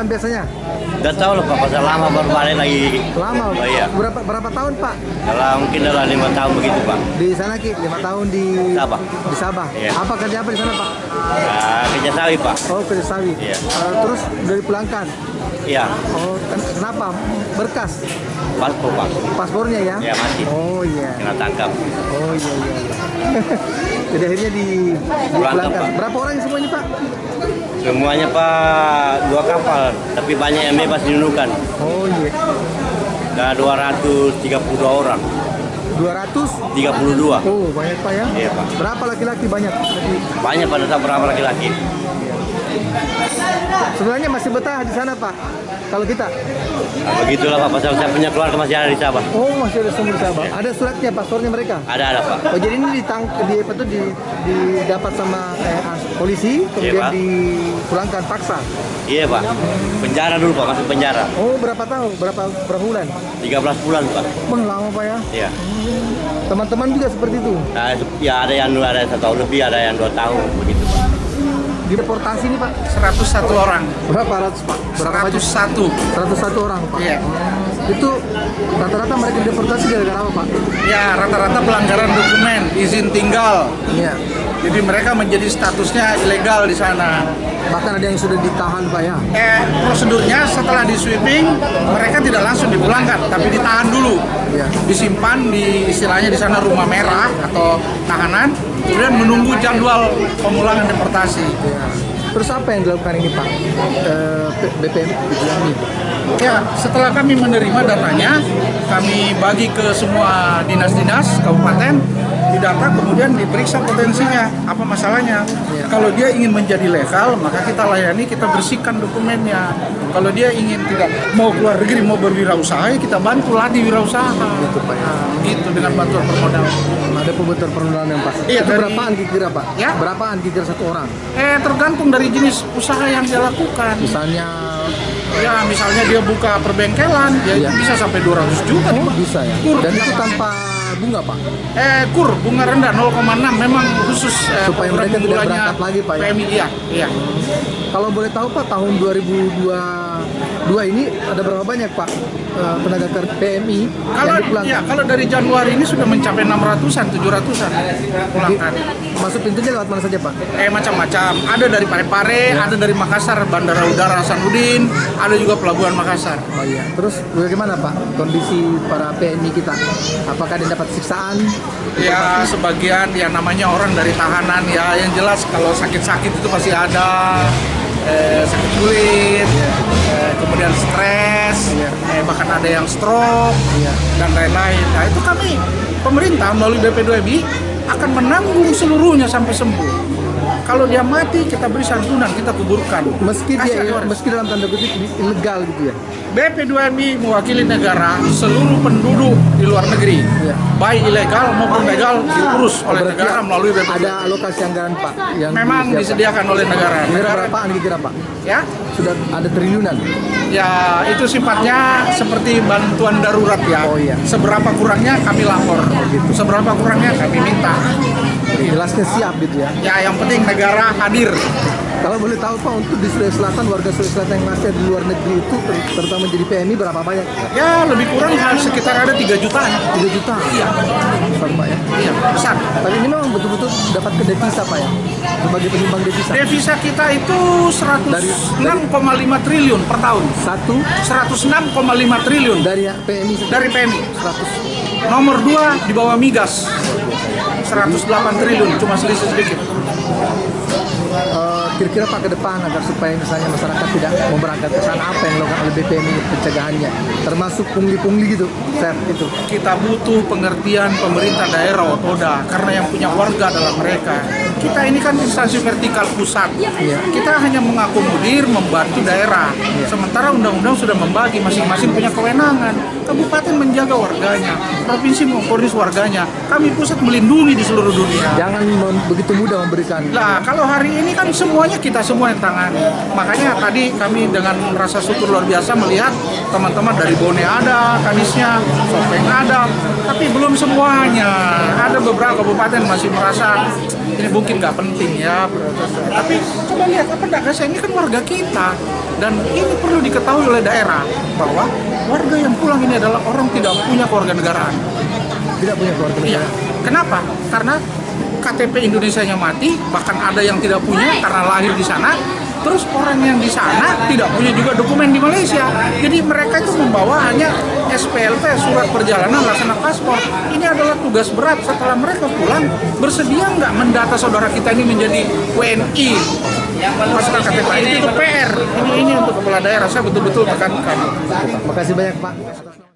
biasanya? Udah tahu lah Pak, pasal lama baru balik lagi. Lama? Oh, iya. Berapa tahun Pak? Kalau mungkin dalam 5 tahun begitu Pak. Di sana Ki, 5 tahun di Sabah. Di Sabah. Iya. Apa kerja apa di sana Pak? Nah, kerja sawi Pak. Oh kerja sawi. Iya. Terus udah dipulangkan? Iya, Oh kenapa? Berkas? paspor Pak. Paspornya ya? Ya masih. Oh iya. Kena tangkap. Oh iya iya. Jadi akhirnya dipulangkan. Pak. Berapa orang semua ini Pak? Semuanya Pak 2 kapal, tapi banyak yang bebas dinunukan. Oh iya. Ada 232 orang. 200? 32. Oh banyak Pak ya? Iya Pak. Berapa laki-laki banyak? Banyak pada saat berapa laki-laki. Sebenarnya masih betah di sana Pak. Kalau kita? Nah, begitulah Pak, pasal saya punya keluarga masih ada di Sabah. Oh masih ada semua di Sabah. Ada suratnya, paspornya mereka? Ada Pak. Oh jadi ini didapat sama polisi, kemudian Pak. dipulangkan paksa. Iya Pak. Penjara dulu Pak, masuk penjara. Oh berapa tahun? Berapa bulan? 13 bulan Pak. Wah lama Pak ya. Iya. Teman-teman juga seperti itu. Nah, ya ada yang 1 tahun lebih, ada yang 2 tahun begitu Pak. Deportasi nih Pak. 101 orang. Berapa ratus Pak? Berapa baju? 101. 101 orang Pak. Iya. Itu rata-rata mereka deportasi gara-gara apa Pak? Ya, rata-rata pelanggaran dokumen, izin tinggal. Iya. Jadi mereka menjadi statusnya ilegal di sana. Bahkan ada yang sudah ditahan Pak ya. Prosedurnya setelah di sweeping, mereka tidak langsung dipulangkan, tapi ditahan dulu. Iya. Disimpan di istilahnya di sana rumah merah atau tahanan, kemudian menunggu jadwal pemulangan deportasi. Ya. Terus apa yang dilakukan ini Pak? BPM ini. Ya, setelah kami menerima datanya, kami bagi ke semua dinas-dinas kabupaten, didata kemudian diperiksa potensinya, apa masalahnya. Ya. Kalau dia ingin menjadi legal, maka kita layani, kita bersihkan dokumennya. Kalau dia ingin tidak mau keluar negeri, mau berwirausaha, ya kita bantu latih wirausaha. Gitu Pak ya. Gitu dengan bantuan permodalan. Ada pembentukan permodalan yang Pak. Iya, Itu dari- berapaan kira-kira Pak? Ya. Berapaan kira-kira satu orang? Tergantung dari jenis usaha yang dia lakukan. Misalnya Ya, misalnya dia buka perbengkelan, ya Iya. itu bisa sampai 200 juta. oh, bisa ya. Kur. Dan itu tanpa bunga Pak. Kur bunga rendah 0,6 memang khusus Supaya program mereka tidak unggulannya berangkat lagi, Pak, ya? PMI, iya. Kalau boleh tahu Pak, tahun 2022 ini ada berapa banyak Pak tenaga kerja PMI Kalau yang dipulangkan? kalau dari Januari ini sudah mencapai 600-an, 700-an pulangkan. Masuk pintunya lewat mana saja Pak? Macam-macam. Ada dari Parepare, ada dari Makassar, Bandara Udara Hasanuddin, ada juga Pelabuhan Makassar. Oh iya. Terus bagaimana Pak kondisi para PMI kita? Apakah dia dapat siksaan? Ya, sebagian ya namanya orang dari tahanan ya, yang jelas kalau sakit-sakit itu pasti ada. Sakit kulit, kemudian stres, bahkan ada yang stroke, dan lain-lain. Nah itu kami, pemerintah melalui BP2MI akan menanggung seluruhnya sampai sembuh. Kalau dia mati, kita beri santunan, kita kuburkan. Meski Kasih dia awareness. meski dalam tanda kutip ilegal gitu ya. BP2MI mewakili negara, seluruh penduduk di luar negeri, Iya. baik ilegal maupun legal, diurus oleh Berarti negara melalui BP2MI. ada alokasi anggaran Pak yang Memang disediakan oleh negara. Kira berapaan kira Pak? Ya, Sudah ada triliunan. ya itu sifatnya seperti bantuan darurat ya. Oh, iya. Seberapa kurangnya kami lapor, gitu. seberapa kurangnya kami minta. Jelasnya siap gitu ya. Ya yang penting negara hadir. Kalau boleh tahu Pak, untuk di Sulawesi Selatan, warga Sulawesi Selatan yang masih di luar negeri itu, terutama jadi PMI berapa banyak? Ya lebih kurang sekitar ada 3 jutaan. 3 juta? Iya, Besar Pak ya. iya besar. Tapi ini memang betul-betul dapat ke devisa Pak ya? Sebagai penyumbang devisa. Devisa kita itu 106,5 triliun per tahun. 106,5 triliun Dari PMI dari PMI. 100. Nomor 2 di bawah migas. 108 triliun, cuma selisih sedikit. Kira-kira Pak ke depan agar supaya misalnya masyarakat tidak mau berangkat ke sana, apa yang dilakukan oleh BPM ini pencegahannya, termasuk pungli-pungli gitu, Sir, itu. Kita butuh pengertian pemerintah daerah Otoda karena yang punya warga adalah mereka. Kita ini kan instansi vertikal pusat. Iya. Kita hanya mengakomodir, membantu daerah. Sementara undang-undang sudah membagi masing-masing punya kewenangan. Kabupaten menjaga warganya, provinsi mengkoordinasi warganya. Kami pusat melindungi di seluruh dunia. Jangan begitu mudah memberikan. Lah, kalau hari ini kan semuanya kita semua yang tangani. Makanya tadi kami dengan rasa syukur luar biasa melihat teman-teman dari Bone ada, Kadisnya, Sopeng ada, tapi belum semuanya. Ada beberapa kabupaten masih merasa ini mungkin nggak penting ya, tapi coba lihat apa enggak guys, ini kan warga kita dan ini perlu diketahui oleh daerah bahwa warga yang pulang ini adalah orang tidak punya kewarganegaraan. Tidak punya keluarga Iya. negara. Kenapa? Karena KTP Indonesianya mati, bahkan ada yang tidak punya karena lahir di sana. Terus orang yang di sana tidak punya juga dokumen di Malaysia. Jadi mereka itu membawa hanya SPLP, surat perjalanan laksana paspor. Ini adalah tugas berat setelah mereka pulang. Bersedia nggak mendata saudara kita ini menjadi WNI? Masukkan KTP itu PR. Ini untuk kepala daerah, saya betul-betul tekankan. Makasih banyak Pak.